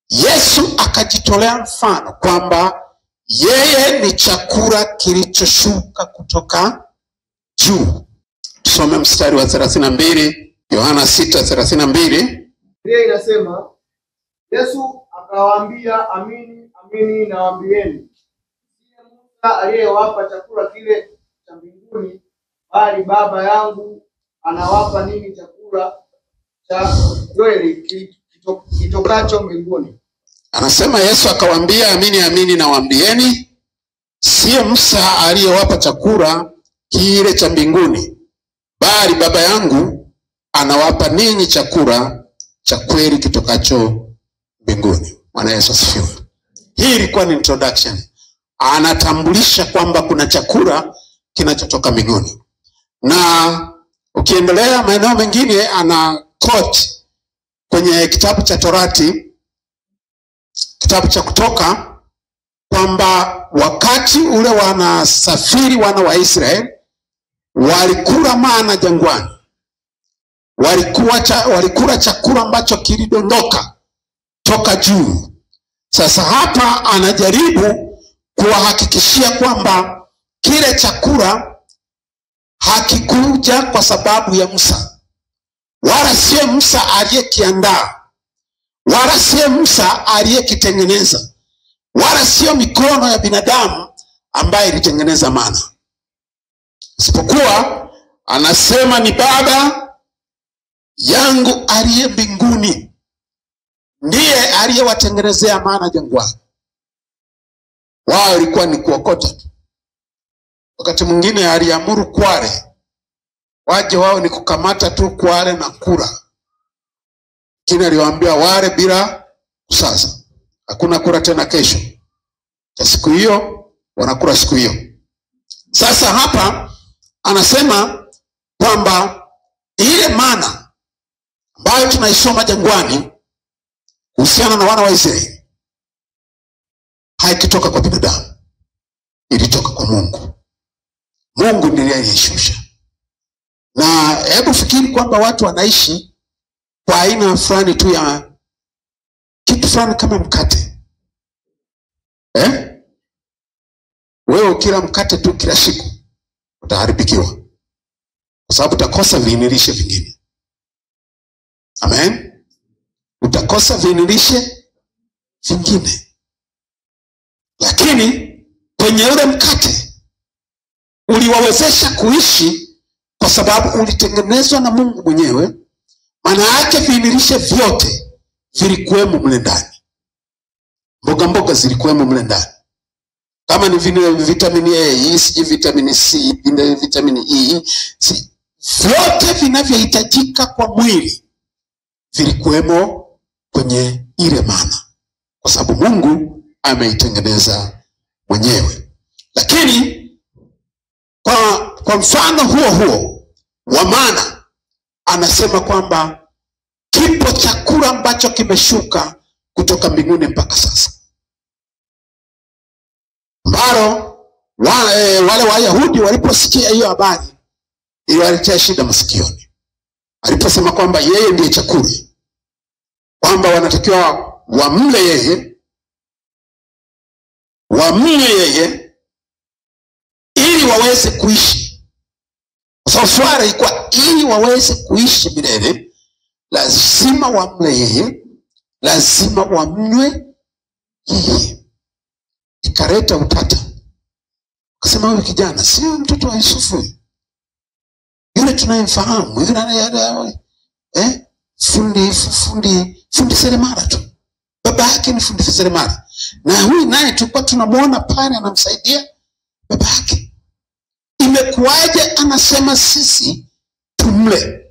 Yesu akajitolea mfano kwamba yeye ni chakula kilichoshuka kutoka juu. Tusome mstari wa 32, Yohana 6:32. Biblia inasema, Yesu akawaambia, amini amini nawaambieni, si Musa aliyewapa chakula kile cha mbinguni, bali Baba yangu anawapa ninyi chakula cha kweli kitokacho mbinguni. Anasema Yesu akawaambia, amini amini nawaambieni, si Musa aliyewapa chakula kile cha mbinguni, bali Baba yangu anawapa ninyi chakula cha kweli kitokacho mbinguni. Bwana Yesu asifiwe. Hii ilikuwa ni introduction. Anatambulisha kwamba kuna chakula kinachotoka mbinguni. Na ukiendelea maeneo mengine ana quote kwenye kitabu cha Torati, kitabu cha Kutoka, kwamba wakati ule wanasafiri wana wa Israeli walikula mana jangwani. Walikula chakula ambacho kilidondoka toka juu. Sasa hapa anajaribu kuwahakikishia kwamba kile chakula hakikuja kwa sababu ya Musa, wala sio Musa aliyekiandaa, wala sio Musa aliyekitengeneza, wala sio mikono ya binadamu ambaye ilitengeneza mana. Isipokuwa anasema ni Baba yangu aliye mbinguni ndiye aliyewatengenezea mana jangwani. Wao ilikuwa ni kuokota tu. Wakati mwingine aliamuru kware waje, wao ni kukamata tu kware na kula. Kile aliwaambia wale bila kusaza, hakuna kula tena kesho. Kwa siku hiyo wanakula siku hiyo. Sasa hapa anasema kwamba ile mana ambayo tunaisoma jangwani kuhusiana na wana wa Israeli haikutoka kwa binadamu, ilitoka kwa Mungu. Mungu ndiye aliyeshusha. Na hebu fikiri kwamba watu wanaishi kwa aina fulani tu ya kitu fulani kama mkate. Wewe ukila mkate tu kila siku utaharibikiwa, kwa sababu utakosa viinilishe vingine. Amen. Utakosa viinilishe vingine. Lakini kwenye ule mkate uliwawezesha kuishi kwa sababu ulitengenezwa na Mungu mwenyewe. Maana yake viinilishe vyote vilikuwemo mle ndani. Mboga zilikuwemo mle ndani. Kama ni vitamini A, vitamini C, vitamini E, vyote vinavyohitajika kwa mwili vilikuwemo kwenye ile mana, kwa sababu Mungu ameitengeneza mwenyewe. Lakini kwa mfano huo wa mana, anasema kwamba kipo chakula ambacho kimeshuka kutoka mbinguni mpaka sasa, ambalo wale Wayahudi waliposikia hiyo habari iliwaletea shida masikioni. Aliposema kwamba yeye ndiye chakula, kwamba wanatakiwa wamle yeye ili waweze kuishi. Kwa sababu swala ilikuwa ili waweze kuishi milele lazima wamle yeye, lazima wamnywe yeye. Ikaleta utata. Akasema huyu kijana sio mtoto wa Yusufu, yule tunayemfahamu, yule fundi seremala tu. Baba yake ni fundi seremala, na huyu naye tulikuwa tunamuona pale anamsaidia baba yake. Imekuwaje anasema sisi tumle?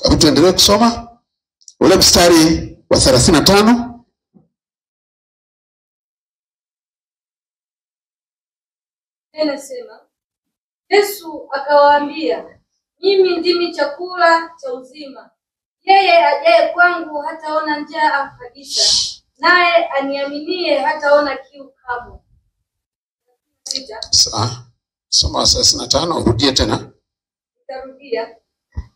Hebu tuendelee kusoma ule mstari wa 35. Anasema, Yesu akawaambia, mimi ndimi chakula cha uzima. Yeye ajaye kwangu hataona njaa kabisa, naye aniaminie hataona kiu kamwe. Soma 35, urudie tena. Nitarudia.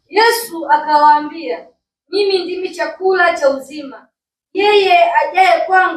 Yesu akawaambia, mimi ndimi chakula cha uzima. Yeye ajaye kwangu